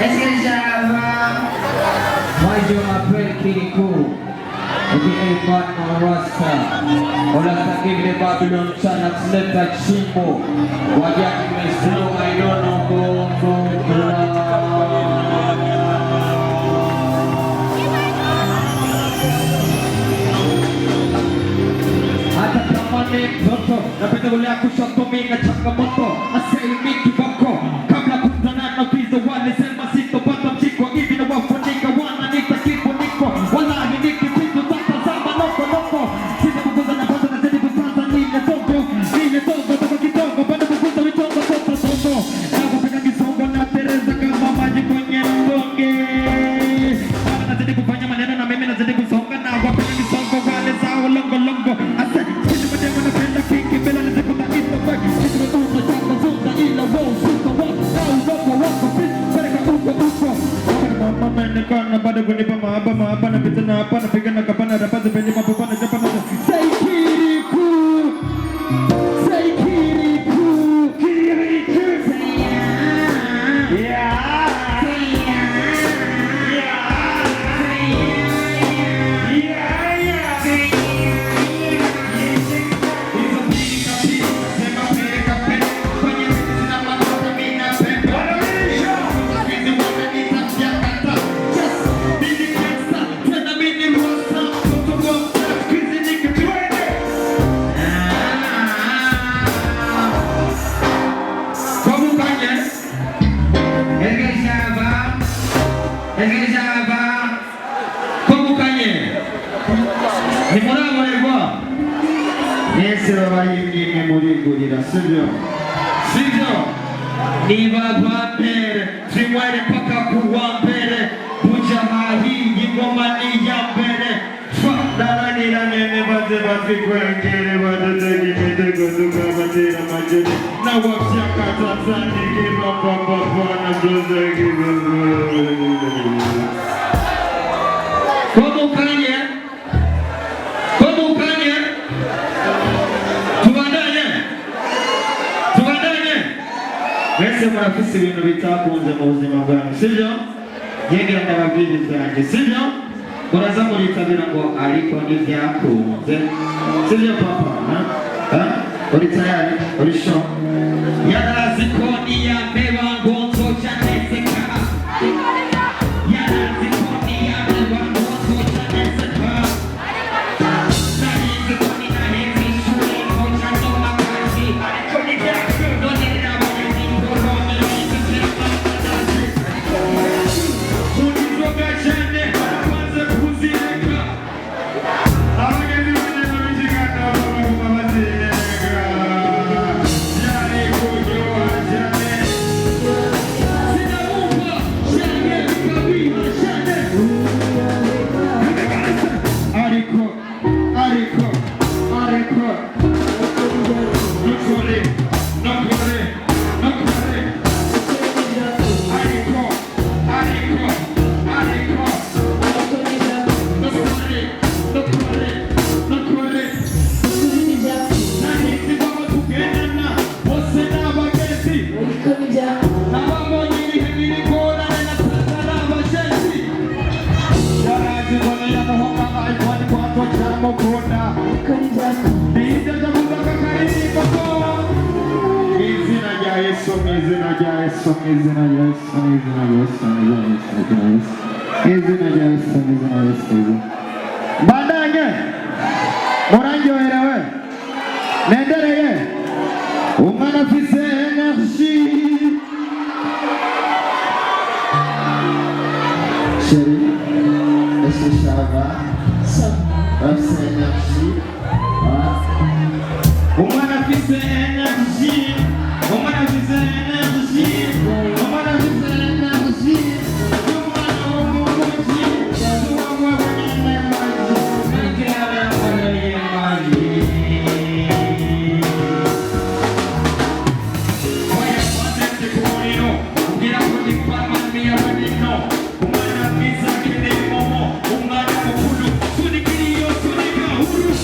Est-ce que j'avance? Moi je m'appelle Kirikou. Okay, Batman Rasta. Olata give the Babylon Chanax left at Shimbo. Wajaki me slow, I don't know, go. Hata kama ni mtoto, napenda ule akushoto minga changamoto. Asei miki bako, kabla kutana na vizo wale sema sito pata mchiko. Hivi na wafunika wana nita kipo niko. Wallahi niki vitu tata zamba noko. Sita kukuza na bata na zedi kutanza nile togo toka kitongo. Bada kukuza witongo kopa somo. Nago pika kisongo na tereza kama maji kwenye mtonge. Bada na zedi kufanya maneno na mimi na zedi kusonga. Na wapika kisongo wale zao longo. Asa bado kunipa mahaba na pita na hapa na piga na kapana rapazi penye mapopa na japa na say Kirikou Niva Vater, Trimwere Paka Kuwampere, Bujahahi, Yingomani Yampere, Darani Nane Vazevati Kwangere, Vadaki Metegozuka Matera Majuri, Nawapshaka Tatsani, Kiva Papa Wana Brother. Como Kanye? Mwese murafise ibintu bitakunze mu buzima bwanyu, sibyo? Yegera ndababwiriza yanjye, sibyo? Muraza muritabira ngo ariko ntibyakunze, sibyo papa? Uri tayari? Uri sure? Yarazi ko niyambeba ngo nzoca neseka. Yarazi ko niyambeba ngo nzoca neseka. Narizi ko ninaheze ishuri nzoca nsoma kazi. Ariko ntibyakunze. Badanye muranyoherewe nendereye umwana afise energie chérie est-ce que ça va afise energie umwana afise energie umwana afise energie umwana afise energie Umana mwiza kene momo umwana mukuru sunikiriyo sunika huru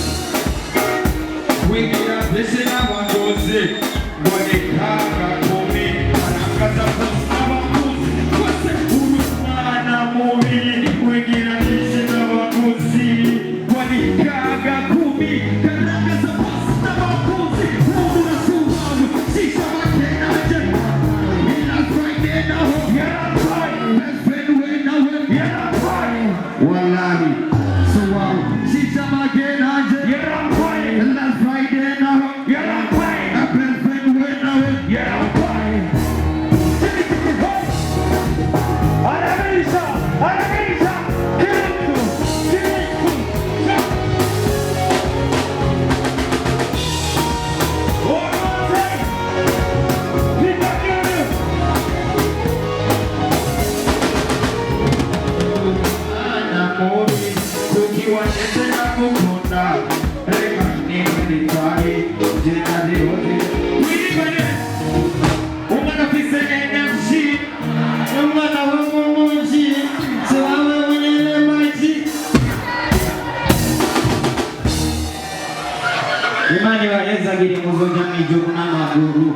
Muzagire muzoja mw'ijuru n'amaguru.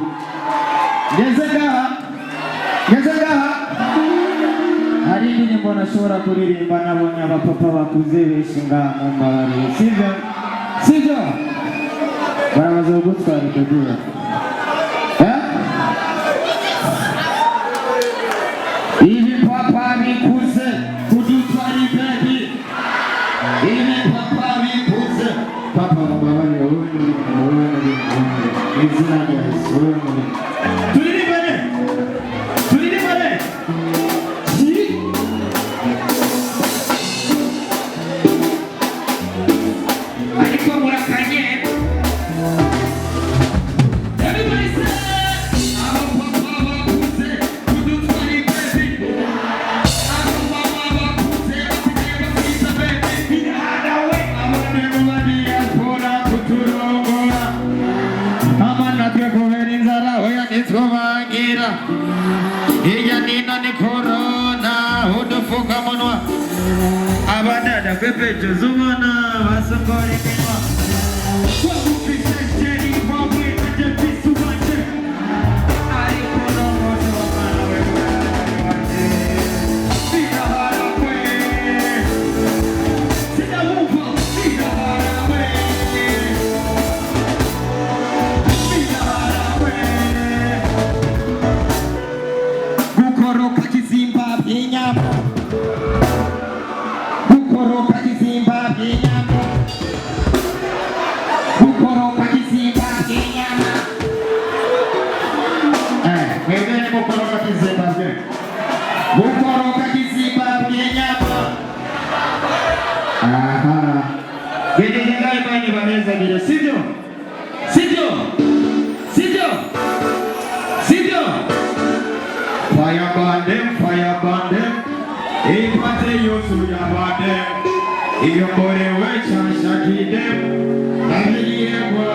Ngezega hari indirimbo nashobora kuririmba nabonye abapapa bakuze benshi ngaha mu mbabare. Sibyo baramaze kugutwara ikagira ibi papa bikuze kudutwara baby. Ibi papa bikuze papa mbabare wowe izina rya Yesu. Turirimbane ariko murakanye. Everybody say aba papa bakuze kudutwara baby. Aba mama bakuze basigaye bakita baby. Nawe abone mubadiya kora kuturongora. Amana twe kubera inzara oya nitwobangira. Iya nino ni corona udufukamunwa. Abadada pepecho zubona basongora iminwa. Wagufise jeri wawe aje bisubanje. Ariko n'umuco w'umwana we wanje. Sirahara we. Sinawumva sirahara we. Sirahara we. Gukoroka kizimba by'inyama. Gukoroka kizimba by'inyama. Gukoroka kizimba by'inyama. Wewe ni gukoroka kizimba by'inyama. Gukoroka kizimba by'inyama. Aha. Gende ngai bani baneza bile sivyo? Fire bandem. Ipate yosu ya bandem. Iyo mbore wecha shakidem. Nabiriye kwa.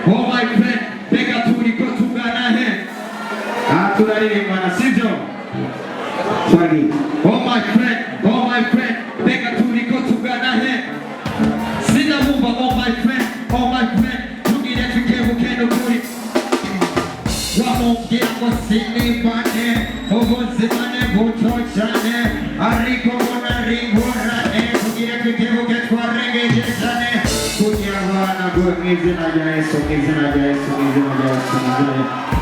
Oh my friend, bega turiko tugana he. Turaririmba na sivyo? Swali. Oh my friend, bega turiko tugana he. Sina mumba oh my friend, tugire tukebukeno kuri. Wamongera ngo sinibane, ubuzimane butochane, ariko bonarimbonane, tugire tukebuke twarengejejane. Kunyabana go mwizina rya Yesu.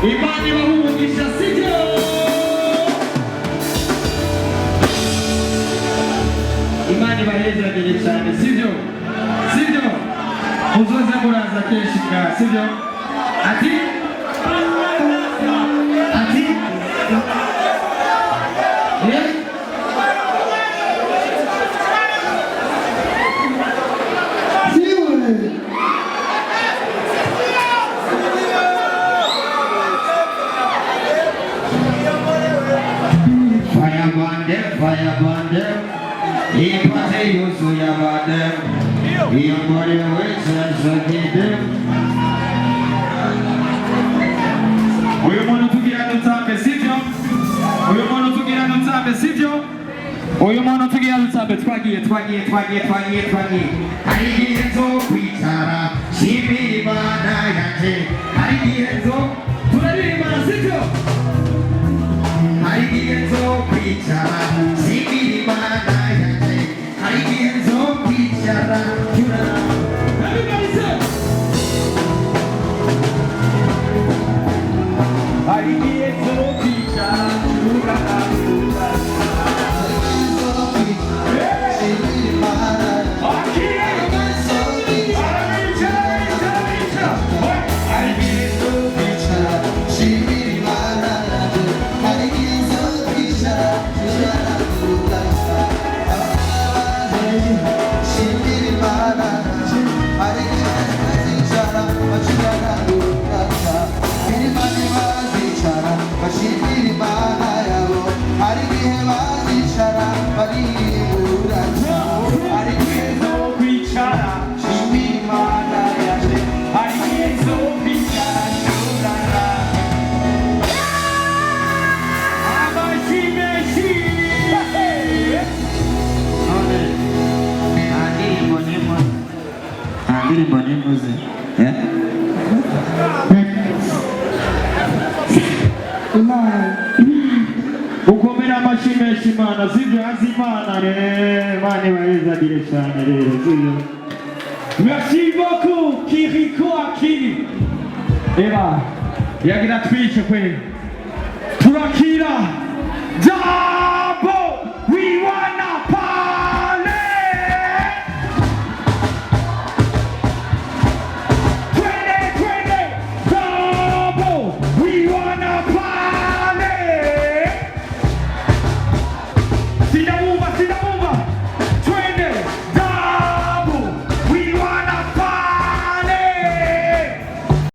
Imani bahumugisha sivyo? Imani bahezagire cyane sivyo? Muzoze muraza kenshi ngaha sivyo? Ati? Fire bandem, ipate yosu ya bandem, iyo mbore wecha shakidem. Uyu muntu tugira dutambe sivyo? Twagiye. Harigihe nzo kwicara, shimira Imana yanje. Harigihe nzo turaririmbana sivyo? Harigihe nzo kwicara, shimira Imana yanje. Harigihe nzo kwicara, everybody say. Harigihe nzo kwicara, Imana ukomera amashyi menshi Imana sibyo azi Imana Imana ibayizagire cyane rero sibyo. merci beaucoup Kiriko Akili Eba yagira twice kwe turakira